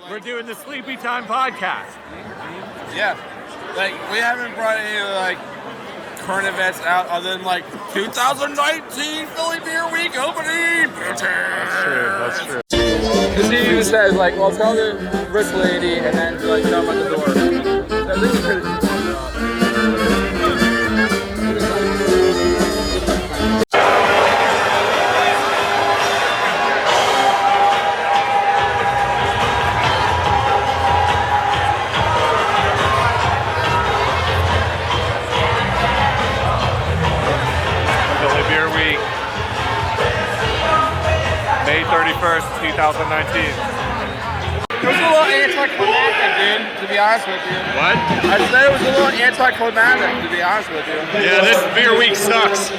We're doing the Sleepytime Podcast. Yeah. Like, we haven't brought any, like, current events out other than, like, 2019 Philly Beer Week opening. That's true. Because he even says, like, well, tell the wrist lady and then, like, come at the door. So I think we could have May 31st, 2019. It was a little anticlimactic, dude, to be honest with you. What? I said it was a little anticlimactic, to be honest with you. Yeah, this beer week sucks.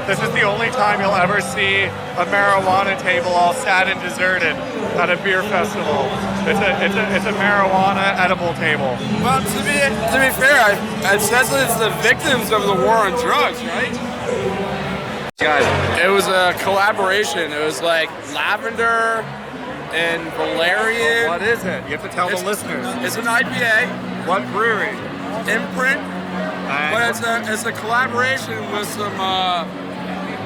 This is the only time you'll ever see a marijuana table all sad and deserted at a beer festival. It's a marijuana edible table. Well, to be fair, it says it's the victims of the war on drugs, right? Guys, it was a collaboration. It was like lavender and valerian. What is it? You have to tell the listeners. It's an IPA. What brewery? Imprint. But it's a collaboration with some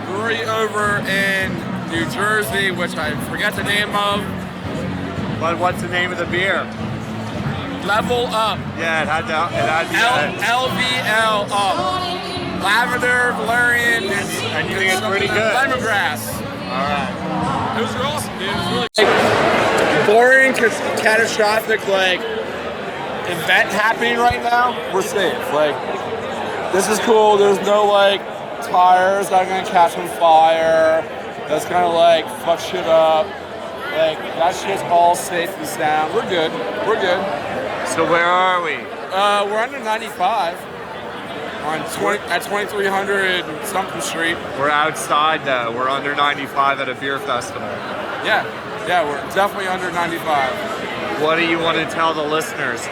brewery over in New Jersey, which I forget the name of. But what's the name of the beer? Level Up. Yeah, it had LVL Up. Lavender, valerian, and you think it's pretty good? Lemongrass. All right. It was awesome, dude. It was really boring, catastrophic, like, event happening right now. We're safe. Like, this is cool. There's no, like, tires that are going to catch on fire. That's going to, like, fuck shit up. Like, that shit's all safe and sound. We're good. We're good. So where are we? We're under 95. At 2300 something street. We're outside though. We're under 95 at a beer festival. Yeah, we're definitely under 95. What do you want to tell the listeners?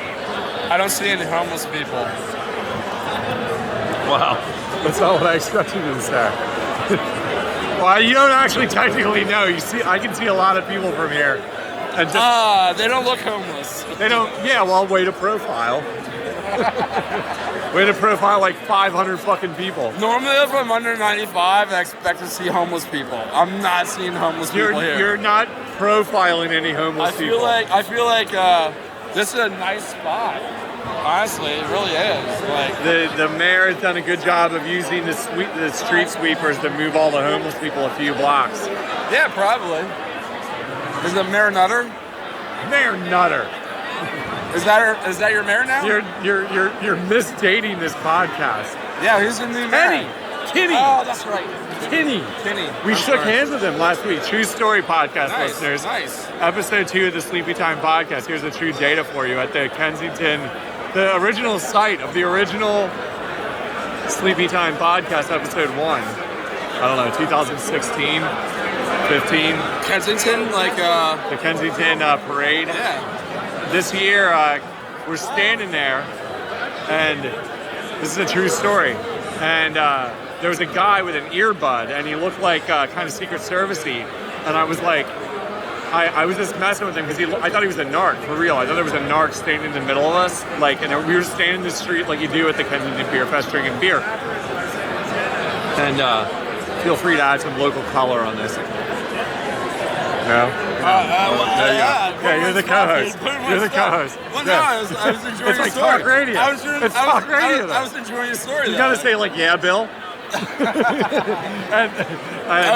I don't see any homeless people. Wow, that's not what I expected you to say. Well, you don't actually technically know. I can see a lot of people from here. And they don't look homeless. They don't. Yeah, well, way to profile. Way to profile like 500 fucking people. Normally, if I'm under 95, I expect to see homeless people. I'm not seeing homeless people here. You're not profiling any homeless people. I feel like this is a nice spot. Honestly, it really is. Like the mayor has done a good job of using the street sweepers to move all the homeless people a few blocks. Yeah, probably. Is it Mayor Nutter? Mayor Nutter. Is that your mayor now? You're misdating this podcast. Yeah, who's the new mayor? Kenny. Oh, that's right. Kenny. We shook hands with him last week. True story podcast listeners. Nice. Episode 2 of the Sleepytime Podcast. Here's the true data for you at the Kensington, the original site of the original Sleepytime Podcast, episode 1. I don't know, 2016, 15. Kensington, like the Kensington parade. Yeah. This year, we're standing there, and this is a true story. And there was a guy with an earbud, and he looked like kind of Secret Service-y. And I was like, I was just messing with him because I thought he was a narc, for real. I thought there was a narc standing in the middle of us, like, and we were standing in the street like you do at the Kensington Beer Fest drinking beer. And feel free to add some local color on this. No? Yeah, you're the co-host. You're the co-host. Well, no, I was enjoying it's like story. Talk radio. I was enjoying your story. You gotta say like, yeah, Bill.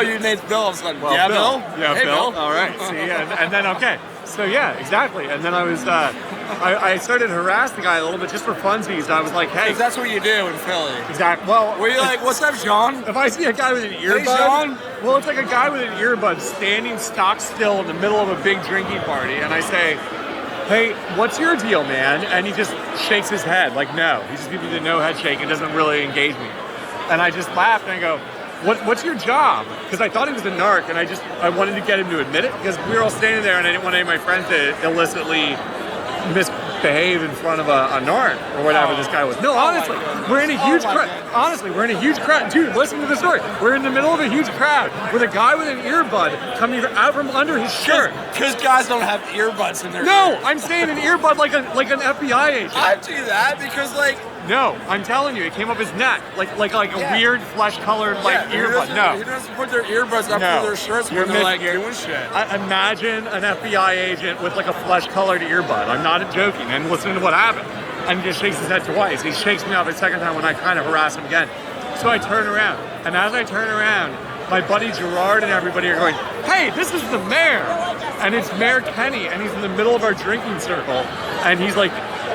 You named Bill. I was like, well, yeah, Bill. Yeah, hey, Bill. All right. See, and then okay. So yeah, exactly. And then I was, I started to harass the guy a little bit just for funsies. And I was like, hey, that's what you do in Philly. Exactly. Well, were you like, what's up, John? If I see a guy with an earbud, hey, John? Well, it's like a guy with an earbud standing stock still in the middle of a big drinking party, and I say, hey, what's your deal, man? And he just shakes his head, like, no. He just gives me the no head shake and doesn't really engage me. And I just laugh and I go, what's your job? Because I thought he was a narc, and I wanted to get him to admit it, because we were all standing there, and I didn't want any of my friends to illicitly misbehave in front of a narc or whatever this guy was. No, honestly, we're in a huge crowd. Honestly, we're in a huge crowd. Dude, listen to the story. We're in the middle of a huge crowd with a guy with an earbud coming out from under his shirt. Because guys don't have earbuds in their No, ears. I'm saying an earbud like an FBI agent. I do that because like. No, I'm telling you, it came up his neck, like a weird flesh-colored earbud. No, he doesn't put their earbuds up to their shirts when they're like doing shit. Imagine an FBI agent with like a flesh-colored earbud. I'm not joking. And listen to what happened. And he just shakes his head twice. He shakes me off a second time when I kind of harass him again. So I turn around, and as I turn around, my buddy Gerard and everybody are going, "Hey, this is the mayor," and it's Mayor Kenny, and he's in the middle of our drinking circle, and he's like.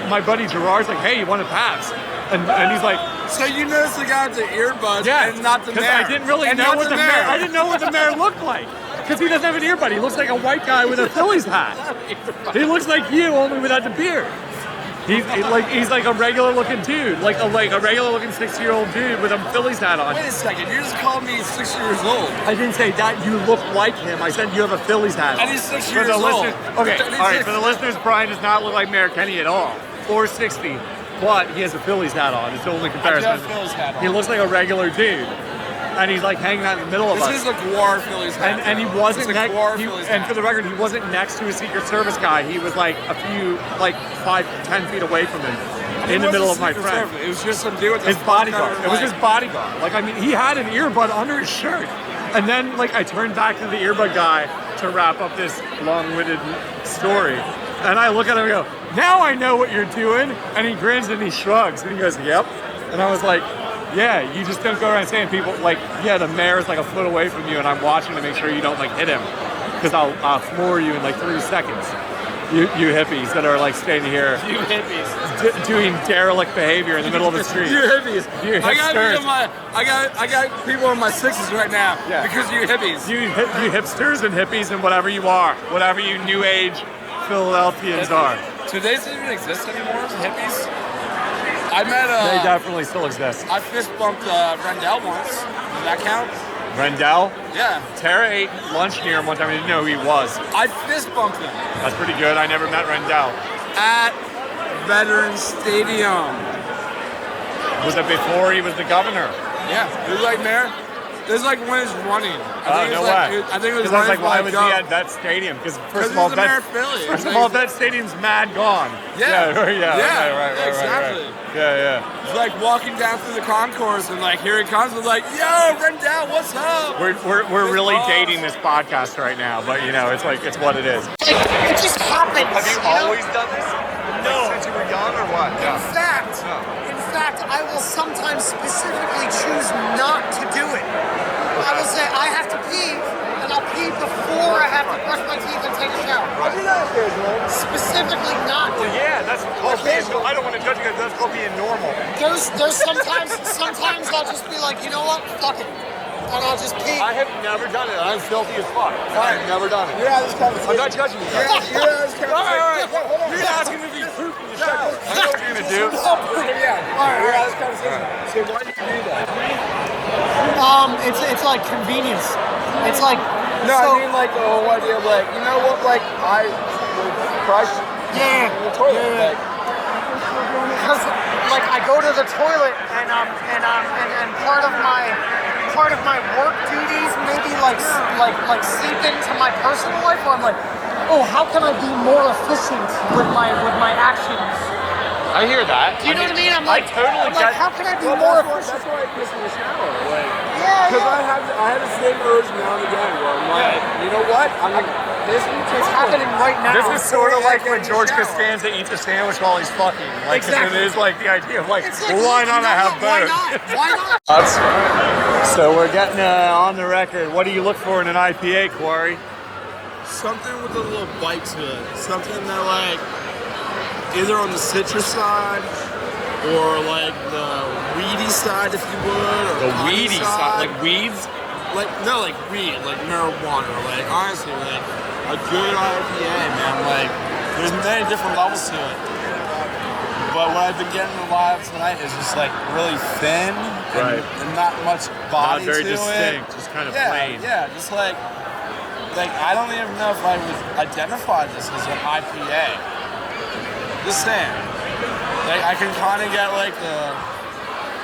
My buddy Gerard's like, "Hey, you want to pass?" And he's like, "So you noticed the guy with the earbuds, and not the mayor?" I didn't really know what the mayor. I didn't know what the mayor looked like because he doesn't have an earbud. He looks like a white guy with a Phillies hat. He looks like you, only without the beard. He's like a regular looking dude, like a regular looking 60-year-old dude with a Phillies hat on. Wait a second, you just called me 60 years old. I didn't say that you look like him. I said you have a Phillies hat on. And he's 60 years old. Okay, all right. For the listeners, Brian does not look like Mayor Kenny at all, or 60, but he has a Phillies hat on. It's the only comparison. I do have a Phillies hat on. He looks like a regular dude. And he's like hanging out in the middle of us. This is a Guar Phillies hat. And he wasn't next. And for the record, he wasn't next to a Secret Service guy. He was like a few, like 5-10 feet away from him, in the middle of my friend. It was just some dude with his bodyguard. It was his bodyguard. Like, I mean, he had an earbud under his shirt. And then, like, I turned back to the earbud guy to wrap up this long-winded story. And I look at him and go, "Now I know what you're doing." And he grins and he shrugs and he goes, "Yep." And I was like, "Yeah, you just don't go around saying people like, yeah, the mayor's like a foot away from you and I'm watching to make sure you don't like hit him because I'll floor you in like 3 seconds. You hippies that are like standing here. You hippies. Doing derelict behavior in the middle of the street. You hippies. You hipsters. I got people in my 60s right now because you hippies. You hipsters and hippies and whatever you are. Whatever you new age Philadelphians are. Do they even exist anymore, hippies? I met they definitely still exist. I fist bumped Rendell once. Does that count? Rendell? Yeah. Tara ate lunch near him one time. I didn't know who he was. I fist bumped him. That's pretty good. I never met Rendell. At Veterans Stadium. Was it before he was the governor? Yeah. He was like mayor. This is like when he's running. No way. I think it was like, why was he at that stadium? Because first of all, that stadium's mad gone. Yeah. Right. Exactly. Yeah. It's like walking down through the concourse and like here it comes. It's like, "Yo, Rendell, what's up?" We're really dating this podcast right now, but you know, it's what it is. Like, it just happens. Have you always done this? No. Since you were young or what? In fact, I will sometimes specifically choose not to do it. I will say I have to pee, and I'll pee before I have to brush my teeth and take a shower. I do that occasionally. Specifically not to. Well, yeah, that's called being. I don't want to judge you guys. That's called being normal. There's sometimes I'll just be like, you know what, fuck it, and I'll just pee. I have never done it. I'm filthy as fuck. I've never done it. You're out of this conversation. I'm not judging you guys. You're out of this conversation. All right. You're asking if you poop in the shower. I know what you're gonna do. Yeah. All right. You're out of this conversation. So why do you do that? It's like convenience. It's like no, so, I mean like the whole idea of like, you know what, like I crush in the toilet. Yeah. Because like I go to the toilet and part of my work duties maybe like seep into my personal life where I'm like, oh, how can I be more efficient with my actions? I hear that. Do you know what I mean? I'm like, how can I be more efficient? That's why I piss in the shower. Like, yeah. Because I have the same urge now and again where I'm like, you know what? I'm pissing. It's happening right now. This is sort of like when George Costanza eats a sandwich while he's fucking. Like, exactly. It is like the idea of like, like why not have both? Why not? So we're getting on the record. What do you look for in an IPA, Quarry? Something with a little bite to it. Something that like either on the citrus side or like the weedy side, if you would, or the weedy side, like weeds. Like weed, like marijuana. Like honestly, like a good IPA, man. Like there's many different levels to it. But what I've been getting a lot of tonight is just like really thin and not much body not very to distinct, it. just kind of plain. Yeah, just like I don't even know if I would identify this as an IPA. Just saying. Like, I can kind of get like the.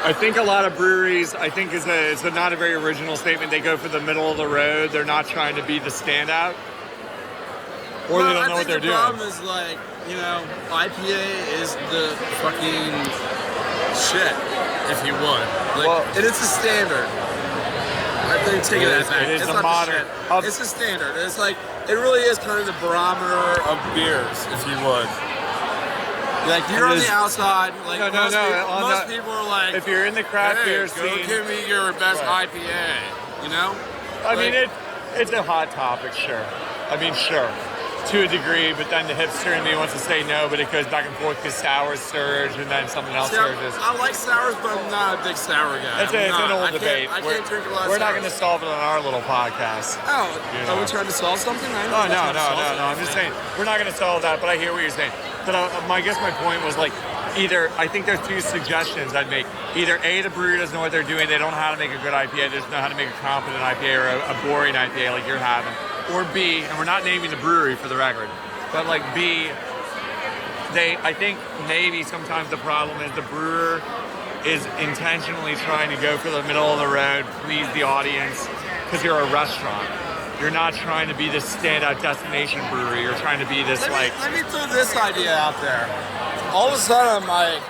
I think a lot of breweries, I think it's not a very original statement. They go for the middle of the road. They're not trying to be the standout. Or they don't know what they're doing. The problem is like, you know, IPA is the fucking shit, if you would. Like, Well, and it's a standard. I think taking that back. It is it's a not modern. the shit. It's a standard. It's like, it really is kind of the barometer of beers, if you would. Like, you're on the outside. Like, most people are like, if you're in the craft beer go scene, give me your best IPA, you know? I mean, it's a hot topic, sure. I mean, sure, to a degree, but then the hipster in me wants to say no, but it goes back and forth because sours surge and then something else surges. I like sours, but I'm not a big sour guy. It's an old debate. I can't drink a lot of We're sours. not going to solve it on our little podcast. Oh, are we trying to solve something? No. I'm just saying, we're not going to solve that, but I hear what you're saying. But I guess my point was like, either, I think there's two suggestions I'd make. Either A, the brewery doesn't know what they're doing, they don't know how to make a good IPA, they just know how to make a competent IPA or a boring IPA like you're having. Or B, and we're not naming the brewery for the record, but like B, I think maybe sometimes the problem is the brewer is intentionally trying to go for the middle of the road, please the audience, because you're a restaurant. You're not trying to be this standout destination brewery. You're trying to be this Let me throw this idea out there. All of a sudden, I'm like,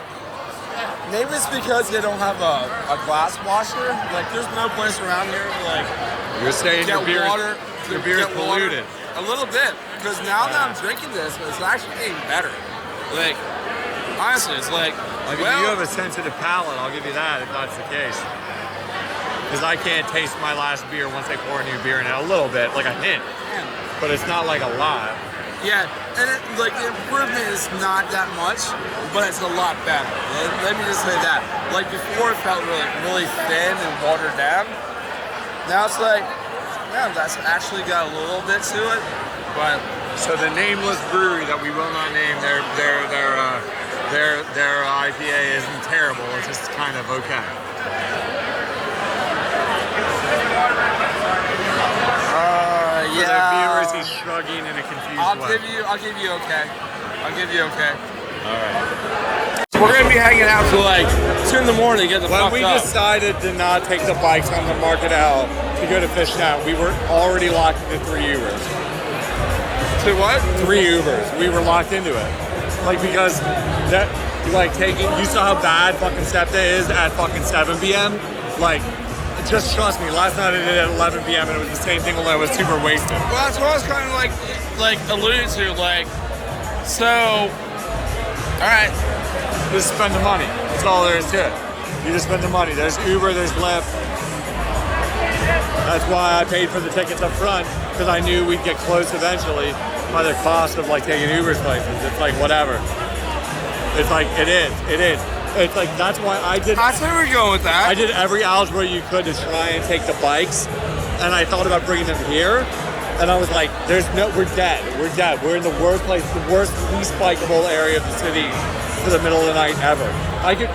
maybe it's because they don't have a glass washer. Like, there's no place around here to like. You're saying your beer is polluted. A little bit, because now that I'm drinking this, it's actually getting better. Like, honestly, it's like. You have a sensitive palate. I'll give you that if that's the case. Because I can't taste my last beer once I pour a new beer in it. A little bit, like a hint, but it's not like a lot. Yeah, and the improvement is not that much, but it's a lot better. Let me just say that. Like before, it felt really thin and watered down. Now it's like, yeah, that's actually got a little bit to it. But so the nameless brewery that we will not name, their IPA isn't terrible. It's just kind of okay. For the viewers, he's shrugging in a confused way. I'll give you okay. All right. So we're gonna be hanging out till like 2 in the morning. Get the fuck up. When we decided to not take the bikes on the Market L to go to Fishtown, we were already locked into 3 Ubers. To what? 3 Ubers. We were locked into it. Like because that, like taking. You saw how bad fucking SEPTA is at fucking 7 p.m. Like. Just trust me, last night I did it at 11 p.m. and it was the same thing, although I was super wasted. Well, that's what I was kind of like alluding to, like, so, all right. Just spend the money. That's all there is to it. You just spend the money. There's Uber, there's Lyft. That's why I paid for the tickets up front, because I knew we'd get close eventually by the cost of like taking Uber's places. It's like whatever. It's like, it is. It's like, that's why I did. That's where we're going with that. I did every algebra you could to try and take the bikes, and I thought about bringing them here, and I was like, we're dead. We're in the worst place, the worst, least bikeable area of the city for the middle of the night ever.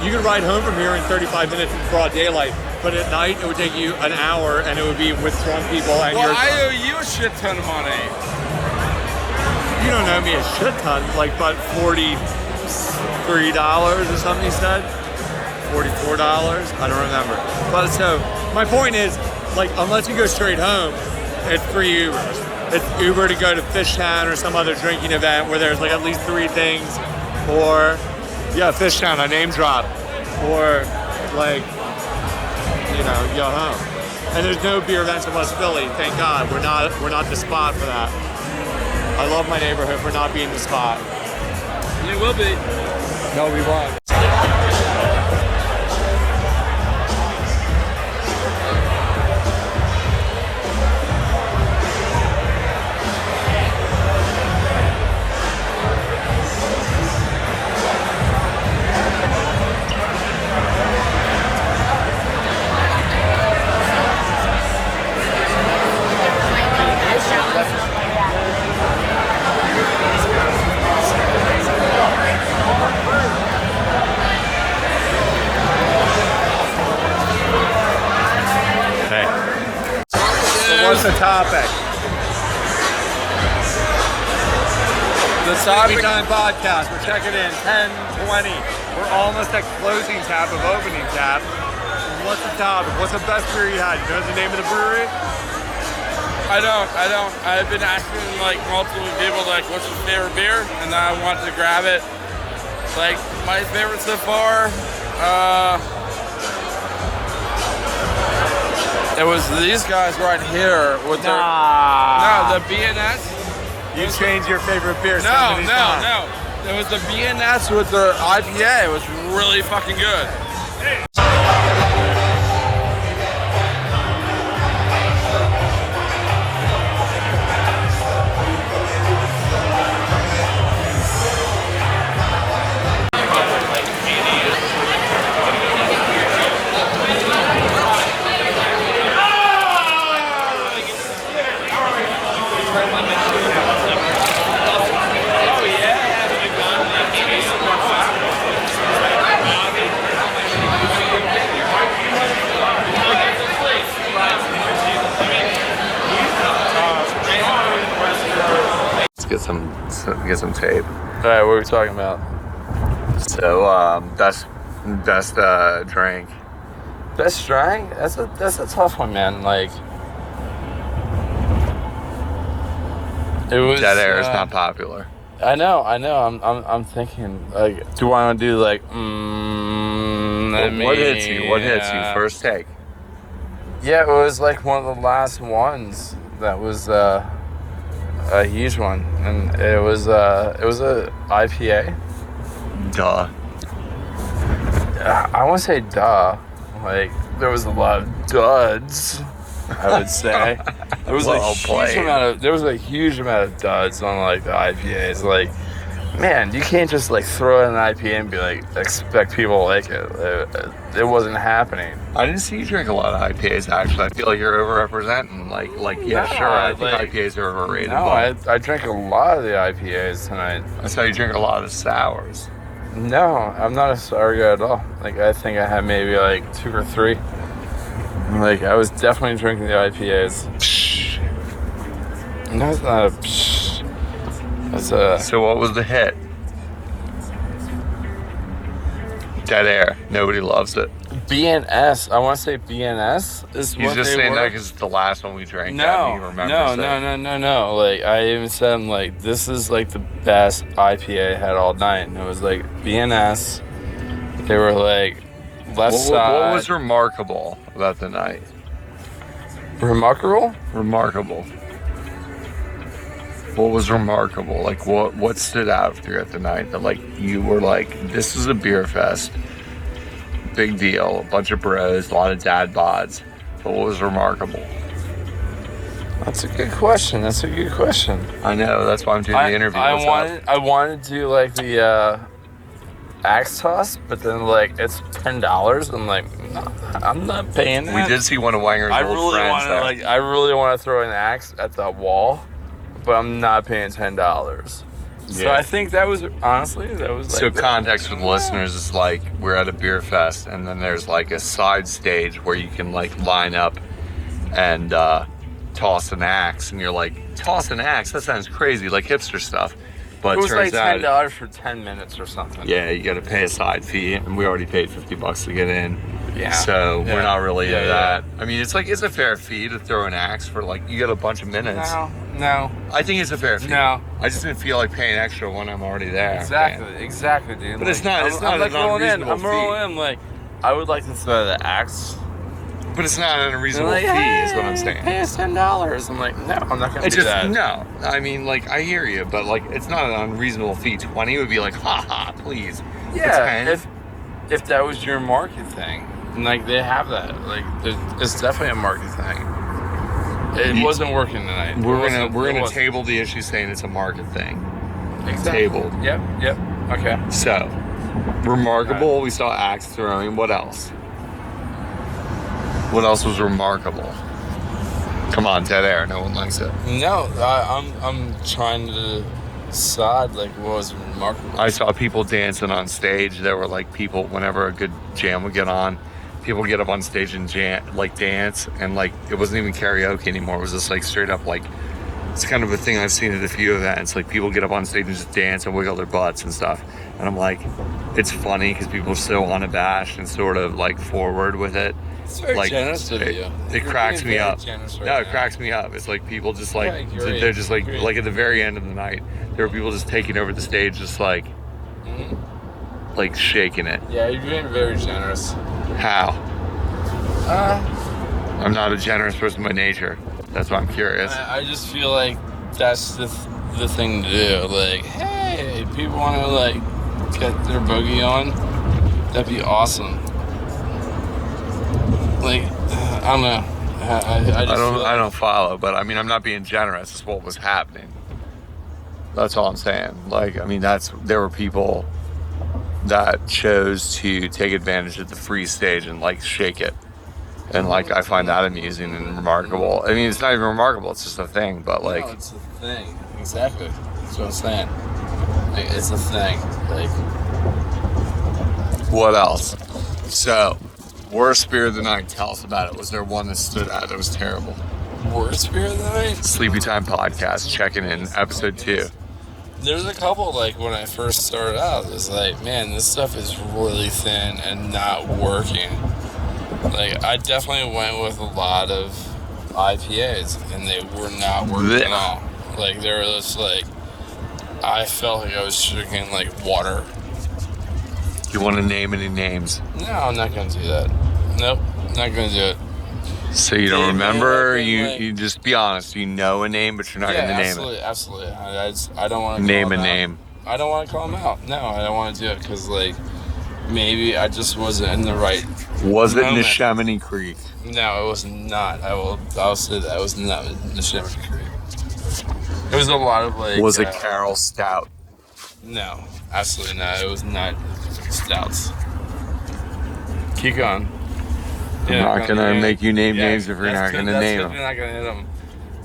You could ride home from here in 35 minutes in broad daylight, but at night it would take you an hour, and it would be with drunk people. And I owe you a shit ton of money. You don't owe me a shit ton, like, but $43 or something you said? $44? I don't remember. But so, my point is, like, unless you go straight home, it's 3 Ubers. It's Uber to go to Fishtown or some other drinking event where there's like at least 3 things, or, yeah, Fishtown, I name drop, or like, you know, go home. And there's no beer events in West Philly, thank God. We're not the spot for that. I love my neighborhood for not being the spot. You will be. No, we won't. What's the topic? The topic. Sleepytime Podcast. We're checking in 10:20. We're almost at closing tab of opening tab. What's the topic? What's the best beer you had? You know the name of the brewery? I don't. I've been asking like multiple people like, what's your favorite beer? And I wanted to grab it. Like my favorite so far, it was these guys right here with their the BNS. You changed your favorite beer. No. It was the BNS with their IPA. It was really fucking good. Get some tape. All right, what are we talking about? So, best drink. Best drink? That's a tough one, man. Like, it was. Dead air is not popular. I know. I'm thinking like, do I want to do like? What hits you? What hits you? First take. Yeah, it was like one of the last ones that was a huge one, and it was a IPA. Duh. I want to say duh. Like there was a lot of duds, I would say. There was a huge amount of duds on like the IPAs. Like, man, you can't just like throw in an IPA and be like expect people to like it. It wasn't happening. I didn't see you drink a lot of IPAs. Actually, I feel like you're overrepresenting. I think IPAs are overrated. No, I drank a lot of the IPAs tonight. I saw you drink a lot of sours. No, I'm not a sour guy at all. Like I think I had maybe like 2 or 3. Like I was definitely drinking the IPAs. No, it's not a psh. That's a. So what was the hit? Dead air. Nobody loves it. BNS. I want to say BNS is He's what just they saying were. that because it's the last one we drank. No. Like I even said, like this is like the best IPA I had all night, and it was like BNS. They were like left side. What was remarkable about the night? Remarkable? Remarkable. What was remarkable? Like what stood out throughout the night that like you were like, this is a beer fest. Big deal. A bunch of bros, a lot of dad bods. But what was remarkable? That's a good question. I know, that's why I'm doing the interview. I wanted to do like the axe toss, but then like it's $10. I'm like, no, I'm not paying that. We did see one of Wanger's old friends there. I really want to throw an axe at the wall, but I'm not paying $10. So I think that was honestly like. So context for the listeners is like we're at a beer fest, and then there's like a side stage where you can like line up and toss an axe, and you're like, toss an axe? That sounds crazy, like hipster stuff. But it was turns like $10 out, for 10 minutes or something. Yeah, you got to pay a side fee, and we already paid $50 to get in. Yeah. So we're not really into that. Yeah. I mean, it's like it's a fair fee to throw an axe for like you get a bunch of minutes. No. I think it's a fair fee. No. I just didn't feel like paying extra when I'm already there. Exactly, dude. But like, it's not I'm an unreasonable I'm rolling in. Like, I would like to throw the axe. But it's not an unreasonable like, fee, is what I'm saying. Pay us $10. I'm like, no, I'm not gonna do that. No. I mean, like, I hear you, but like, it's not an unreasonable fee. 20 would be like, haha, please. Yeah. If that was your market thing, like they have that. Like, it's definitely a market thing. It wasn't working tonight. We're gonna table the issue saying it's a market thing. Exactly. Tabled. Yep. Okay. So, remarkable. Right. We saw axe throwing. What else? What else was remarkable? Come on, dead air. No one likes it. No, I'm trying to decide like what was remarkable. I saw people dancing on stage. There were like people whenever a good jam would get on. People get up on stage and dance, and like it wasn't even karaoke anymore. It was just like straight up like it's kind of a thing I've seen at a few events. Like people get up on stage and just dance and wiggle their butts and stuff. And I'm like, it's funny because people are so unabashed and sort of like forward with it. It's very like, generous of you. It cracks me up. Right It cracks me up. It's like people just like, they're just like at the very end of the night, there are people just taking over the stage, just like, like shaking it. Yeah, you're being very generous. How? I'm not a generous person by nature. That's why I'm curious. I just feel like that's the thing to do. Like, hey, people want to like get their boogie on. That'd be awesome. Like, I don't know. I don't follow, but I mean, I'm not being generous. It's what was happening. That's all I'm saying. Like, I mean, there were people that chose to take advantage of the free stage and like shake it. And like, I find that amusing and remarkable. I mean, it's not even remarkable. It's just a thing, but like. No, it's a thing. Exactly. That's what I'm saying. Like, it's a thing. Like. What else? So, worst beer of the night. Tell us about it. Was there one that stood out that was terrible? Worst beer of the night? Sleepytime Podcast, checking in, episode 2. There's a couple, like, when I first started out, it was like, man, this stuff is really thin and not working. Like, I definitely went with a lot of IPAs, and they were not working at all. Like, they were just, like, I felt like I was drinking, like, water. You want to name any names? No, I'm not going to do that. Nope, not going to do it. So you don't remember? You just be honest. You know a name, but you're not going to name it. Absolutely. I don't want to name a name. I don't want to call them out. No, I don't want to do it because, like, maybe I just wasn't in the right Was it moment. Neshaminy Creek? No, it was not. I'll say that. It was not Neshaminy Creek. It was a lot of, like... Was it Carol Stout? No, absolutely not. It was not stouts. Keep going. I'm not going to make you name names if you're not going to name them. You're not going to hit them.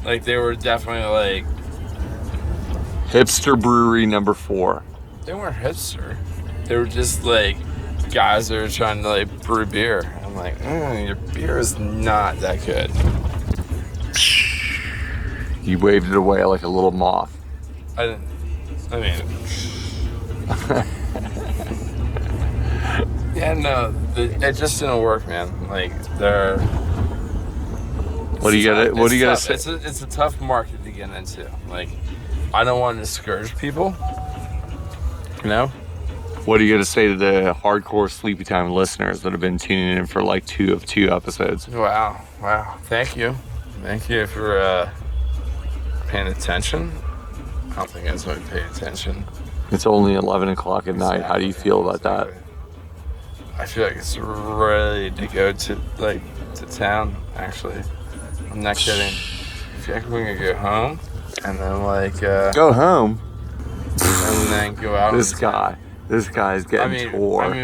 Like, they were definitely, like... Hipster Brewery number 4. They weren't hipster. They were just, like, guys that were trying to, like, brew beer. I'm like, your beer is not that good. You waved it away like a little moth. I mean... Yeah, no, it just didn't work, man. Like, they're... What do you gotta say? It's a tough market to get into. Like, I don't want to discourage people. You know? What are you gonna say to the hardcore Sleepytime listeners that have been tuning in for like 2 episodes? Wow. Thank you for paying attention. I don't think anyone's paying attention. It's only 11 o'clock at night. How do you feel about that? I feel like it's ready to go to town, actually. I'm not kidding. I feel like we're gonna go home and then go home? and then go out. This guy's getting tore. I mean,